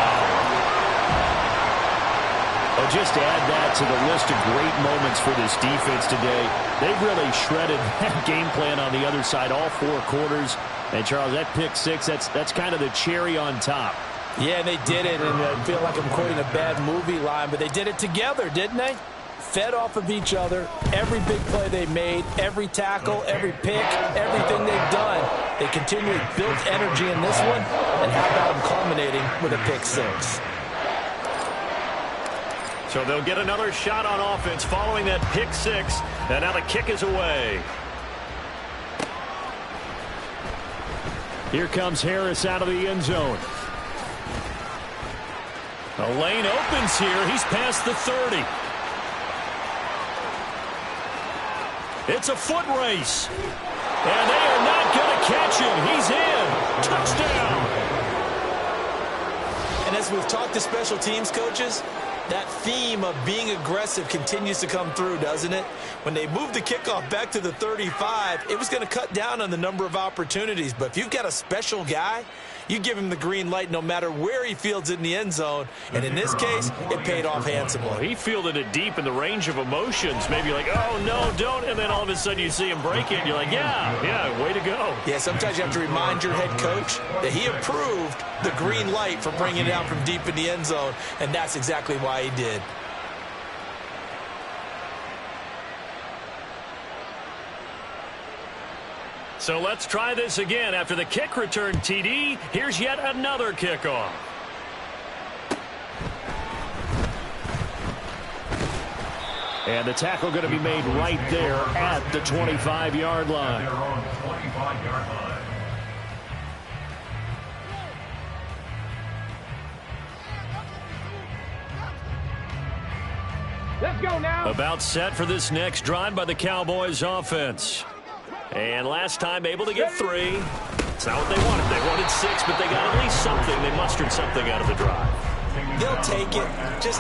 Well, just to add that to the list of great moments for this defense today, they've really shredded that game plan on the other side all 4 quarters. And, Charles, that pick six, that's kind of the cherry on top. Yeah, they did it, and I feel like I'm quoting a bad movie line, but they did it together, didn't they? Fed off of each other, every big play they made, every tackle, every pick, everything they've done. They continually built energy in this one, and how about them culminating with a pick six? So they'll get another shot on offense following that pick six, and now the kick is away. Here comes Harris out of the end zone. A lane opens here. He's past the 30. It's a foot race. And they are not going to catch him. He's in. Touchdown. And as we've talked to special teams coaches, that theme of being aggressive continues to come through, doesn't it? When they moved the kickoff back to the 35, it was going to cut down on the number of opportunities. But if you've got a special guy, you give him the green light no matter where he fields it in the end zone. And in this case, it paid off handsomely. Well, he fielded it deep in the range of emotions. Maybe like, oh, no, don't. And then all of a sudden you see him break it. And you're like, yeah, way to go. Yeah, sometimes you have to remind your head coach that he approved the green light for bringing it out from deep in the end zone. And that's exactly why he did. So let's try this again. After the kick return TD, here's yet another kickoff. And the tackle going to be made right there at the 25-yard line. They're on the 25-yard line. Let's go now. About set for this next drive by the Cowboys offense. And last time able to get 3. It's not what they wanted. They wanted 6, but they got at least something. They mustered something out of the drive. They'll take it.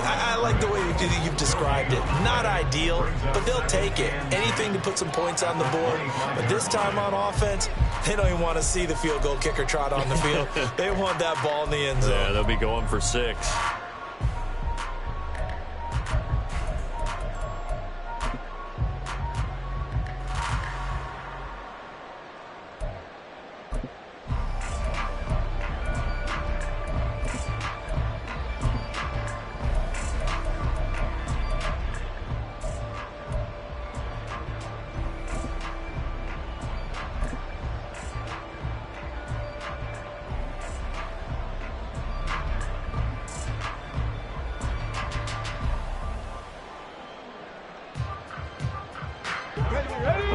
I like the way you've described it. Not ideal, but they'll take it. Anything to put some points on the board. But this time on offense, they don't even want to see the field goal kicker trot on the field. They want that ball in the end zone. Yeah, they'll be going for 6.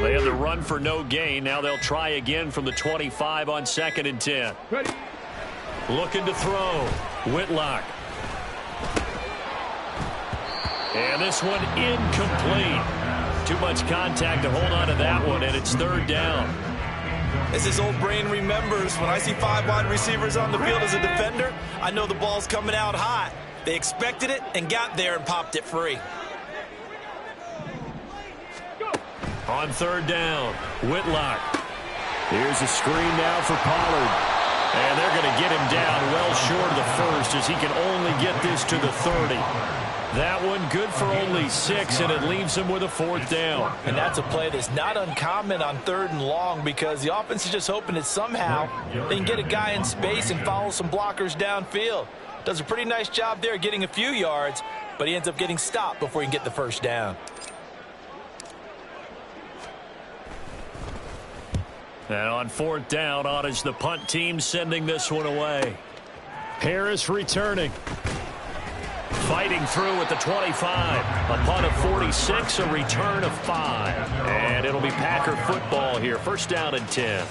They had the run for no gain. Now they'll try again from the 25 on 2nd and 10. Ready. Looking to throw. Whitlock. And this one incomplete. Too much contact to hold on to that one, and it's 3rd down. As his old brain remembers, when I see 5 wide receivers on the field as a defender, I know the ball's coming out hot. They expected it and got there and popped it free. On 3rd down, Whitlock. Here's a screen now for Pollard. And they're going to get him down well short of the first as he can only get this to the 30. That one good for only 6, and it leaves him with a 4th down. And that's a play that's not uncommon on 3rd and long because the offense is just hoping that somehow they can get a guy in space and follow some blockers downfield. Does a pretty nice job there getting a few yards, but he ends up getting stopped before he can get the first down. And on 4th down, on is the punt team sending this one away. Harris returning. Fighting through at the 25. A punt of 46, a return of 5. And it'll be Packer football here. First down and 10.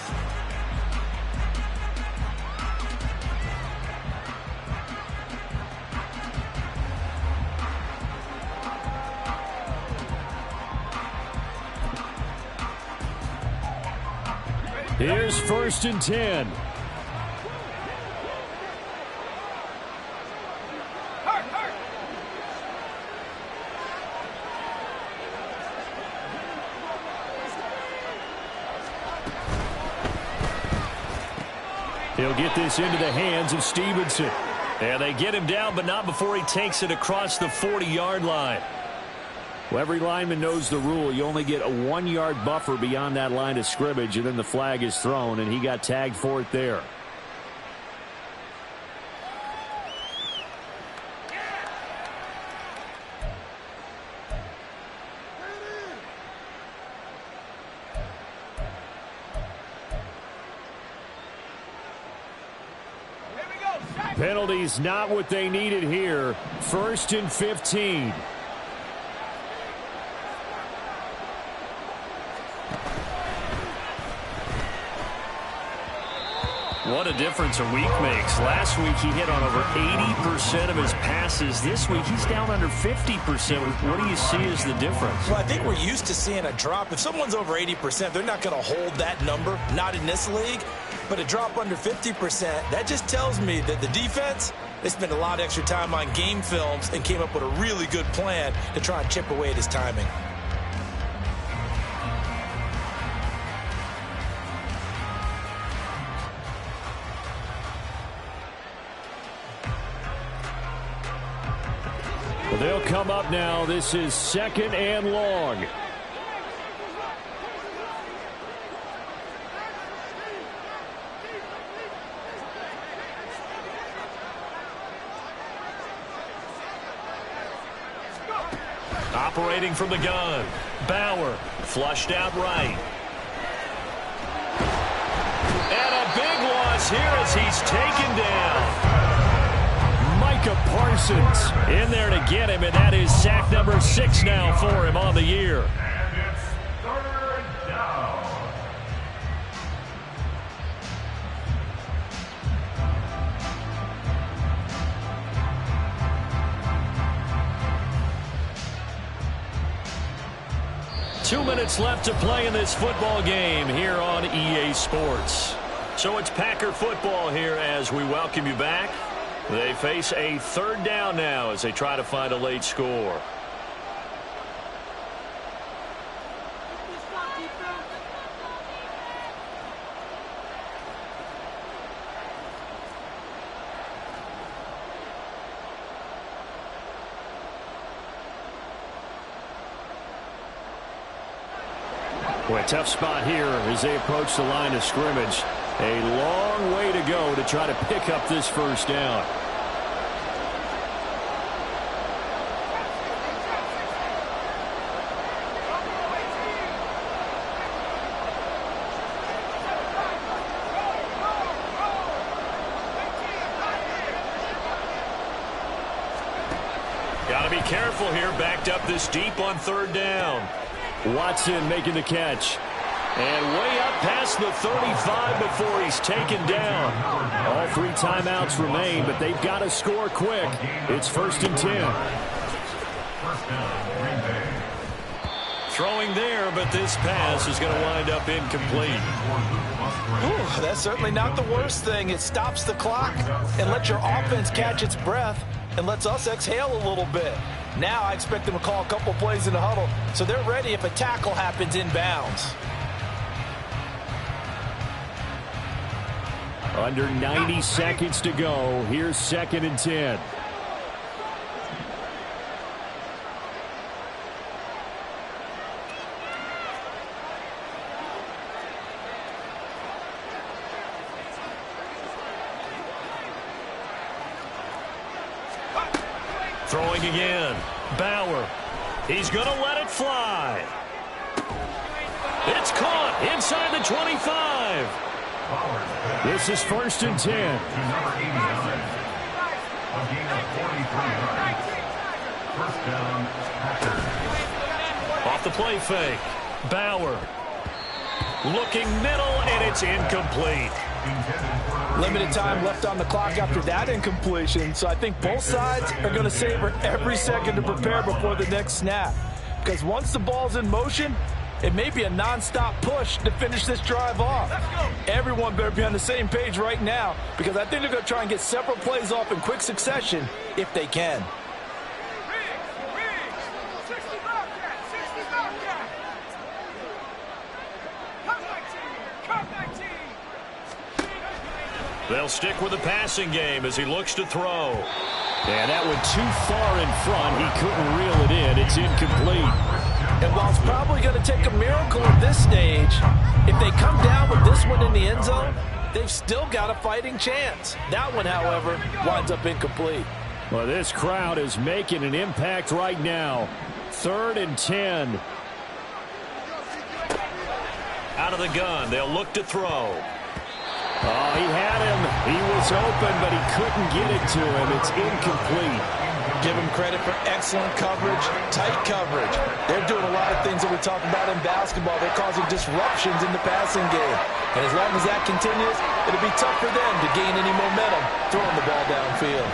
Here's first and 10. He'll get this into the hands of Stevenson. And they get him down, but not before he takes it across the 40-yard line. Well, every lineman knows the rule. You only get a 1-yard buffer beyond that line of scrimmage, and then the flag is thrown, and he got tagged for it there. Penalties not what they needed here. First and 15. What a difference a week makes. Last week he hit on over 80% of his passes. This week he's down under 50%. What do you see as the difference? Well, I think we're used to seeing a drop. If someone's over 80%, they're not going to hold that number. Not in this league. But a drop under 50%, that just tells me that the defense, they spent a lot of extra time on game films and came up with a really good plan to try and chip away at his timing. Well, they'll come up now. This is second and long. Operating from the gun. Bauer flushed out right. And a big loss here as he's taken down. Micah Parsons in there to get him, and that is sack number 6 now for him on the year. And it's third down. Two minutes left to play in this football game here on EA Sports. So it's Packer football here as we welcome you back. They face a third down now as they try to find a late score. Boy, a tough spot here as they approach the line of scrimmage. A long way to go to try to pick up this first down. Got to be careful here, backed up this deep on third down. Watson making the catch. And way up past the 35 before he's taken down. All 3 timeouts remain, but they've got to score quick. It's first and 10. First down, Green Bay. Throwing there, but this pass is going to wind up incomplete. Ooh, that's certainly not the worst thing. It stops the clock and lets your offense catch its breath and lets us exhale a little bit. Now I expect them to call a couple plays in the huddle so they're ready if a tackle happens inbounds. Under 90 seconds to go. Here's second and 10. Throwing again. Bauer. He's going to let it fly. It's caught inside the 25. This is first and 10. To number 89. A gain of 43 yards. First down, Packers. Off the play fake. Bauer. Looking middle, and it's incomplete. Limited time left on the clock after that incompletion, so I think both sides are going to savor every second to prepare before the next snap. Because once the ball's in motion, it may be a non-stop push to finish this drive off. Everyone better be on the same page right now, because I think they're going to try and get several plays off in quick succession if they can. They'll stick with the passing game as he looks to throw. And that went too far in front. He couldn't reel it in. It's incomplete. And while it's probably going to take a miracle at this stage, if they come down with this one in the end zone, they've still got a fighting chance. That one, however, winds up incomplete. Well, this crowd is making an impact right now. 3rd and 10. Out of the gun. They'll look to throw. Oh, he had him. He was open, but he couldn't get it to him. It's incomplete. Give him credit for excellent coverage, tight coverage. They're doing a lot of things that we talk about in basketball. They're causing disruptions in the passing game. And as long as that continues, it'll be tough for them to gain any momentum throwing the ball downfield.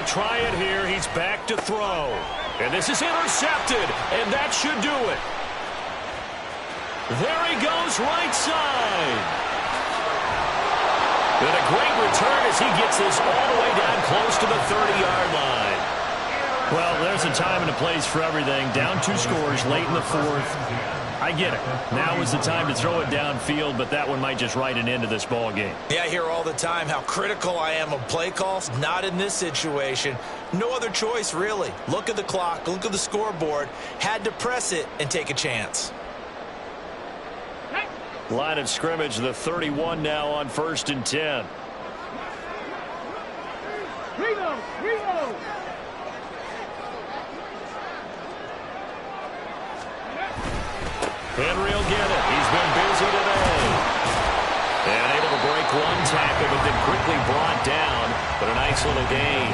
Try it here. He's back to throw. And this is intercepted. And that should do it. There he goes, right side. And a great return as he gets this all the way down close to the 30-yard line. Well, there's a time and a place for everything. Down 2 scores late in the 4th. I get it. Now is the time to throw it downfield, but that one might just write an end to this ball game. Yeah, I hear all the time how critical I am of play calls. Not in this situation. No other choice, really. Look at the clock. Look at the scoreboard. Had to press it and take a chance. Line of scrimmage, the 31 now on 1st and 10. Reload! Henry will get it. He's been busy today. And able to break one tackle, but then quickly brought down. But a nice little gain.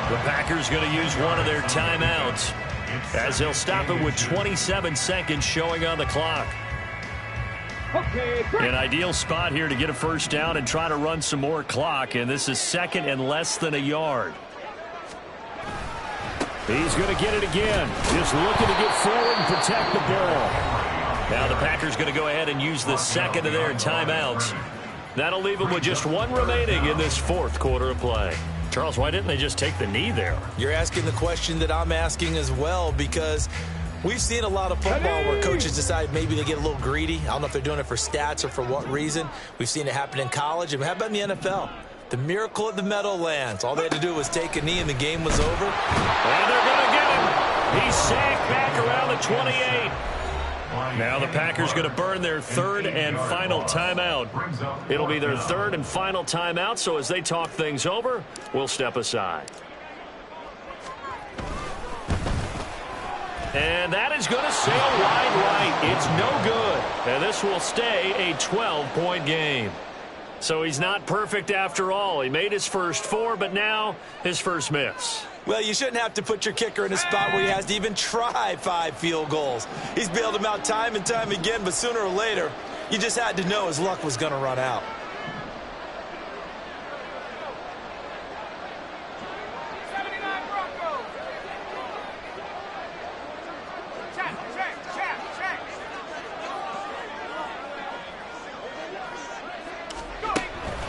The Packers going to use one of their timeouts as they'll stop it with 27 seconds showing on the clock. An ideal spot here to get a first down and try to run some more clock. And this is 2nd and less than a yard. He's going to get it again. Just looking to get forward and protect the ball. Now the Packers going to go ahead and use the 2nd of their timeouts. That'll leave them with just 1 remaining in this 4th quarter of play. Charles, why didn't they just take the knee there? You're asking the question that I'm asking as well, because we've seen a lot of football where coaches decide maybe they get a little greedy. I don't know if they're doing it for stats or for what reason. We've seen it happen in college. And how about in the NFL? The miracle at the Meadowlands. All they had to do was take a knee and the game was over. And they're going to get him. He's sacked back around the 28. Now the Packers going to burn their 3rd and final timeout. It'll be their 3rd and final timeout, so as they talk things over, we'll step aside. And that is going to sail wide right. It's no good. And this will stay a 12-point game. So he's not perfect after all. He made his first 4, but now his first miss. Well, you shouldn't have to put your kicker in a spot where he has to even try 5 field goals. He's bailed him out time and time again, but sooner or later, you just had to know his luck was going to run out.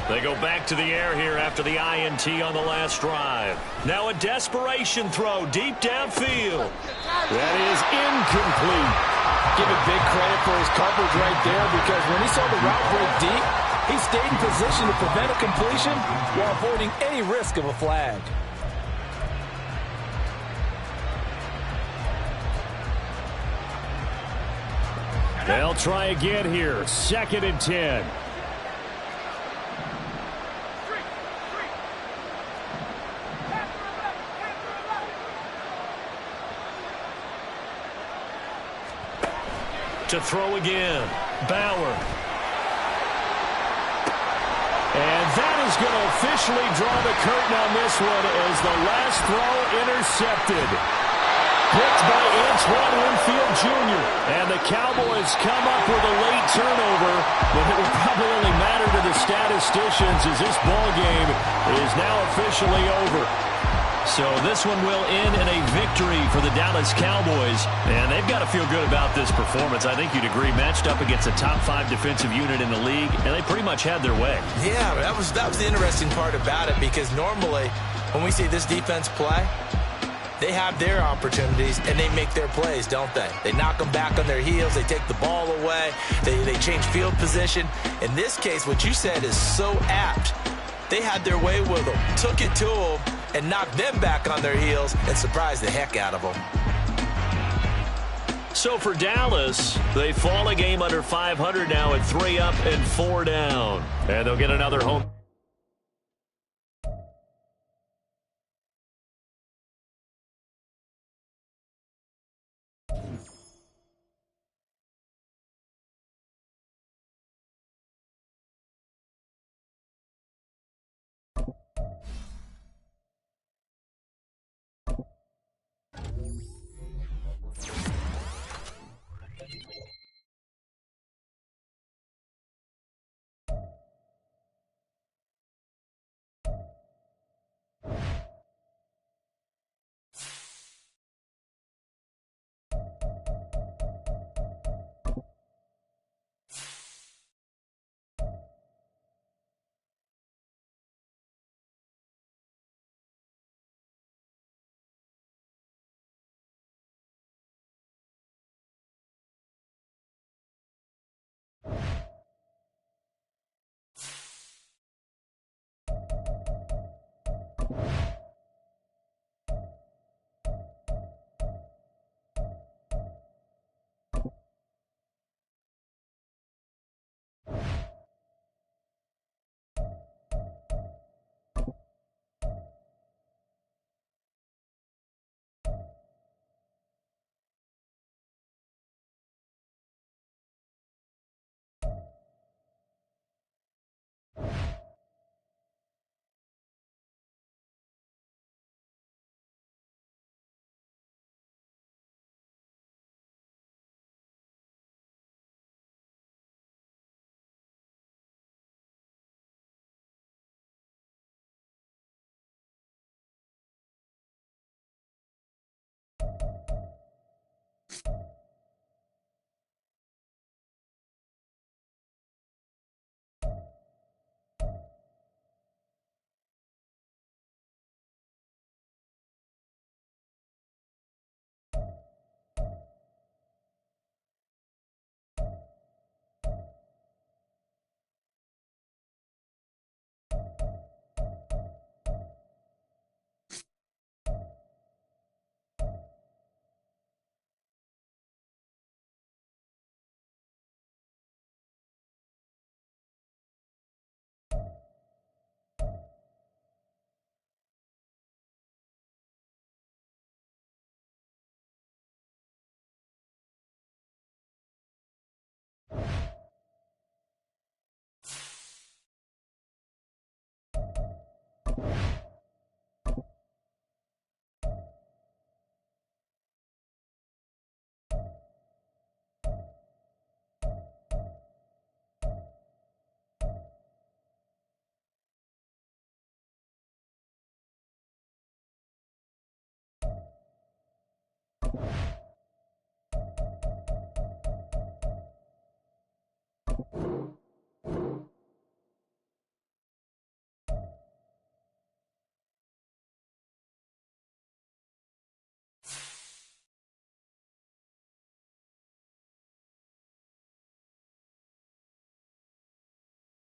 They go back to the air here after the INT on the last drive. Now a desperation throw deep downfield. That is incomplete. Give him big credit for his coverage right there, because when he saw the route break deep, he stayed in position to prevent a completion while avoiding any risk of a flag. They'll try again here. 2nd and 10. to throw again. Bauer. And that is going to officially draw the curtain on this one as the last throw intercepted. Picked by Antoine Winfield Jr. And the Cowboys come up with a late turnover, but it will probably only matter to the statisticians as this ball game is now officially over. So this one will end in a victory for the Dallas Cowboys, and they've got to feel good about this performance. I think you'd agree, matched up against a top 5 defensive unit in the league, and they pretty much had their way. Yeah, that was the interesting part about it, because normally when we see this defense play, they have their opportunities, and they make their plays, don't they? They knock them back on their heels. They take the ball away. They change field position. In this case, what you said is so apt. They had their way with them, took it to them, and knocked them back on their heels and surprised the heck out of them. So for Dallas, they fall a game under 500 now at 3 up and 4 down. And they'll get another home.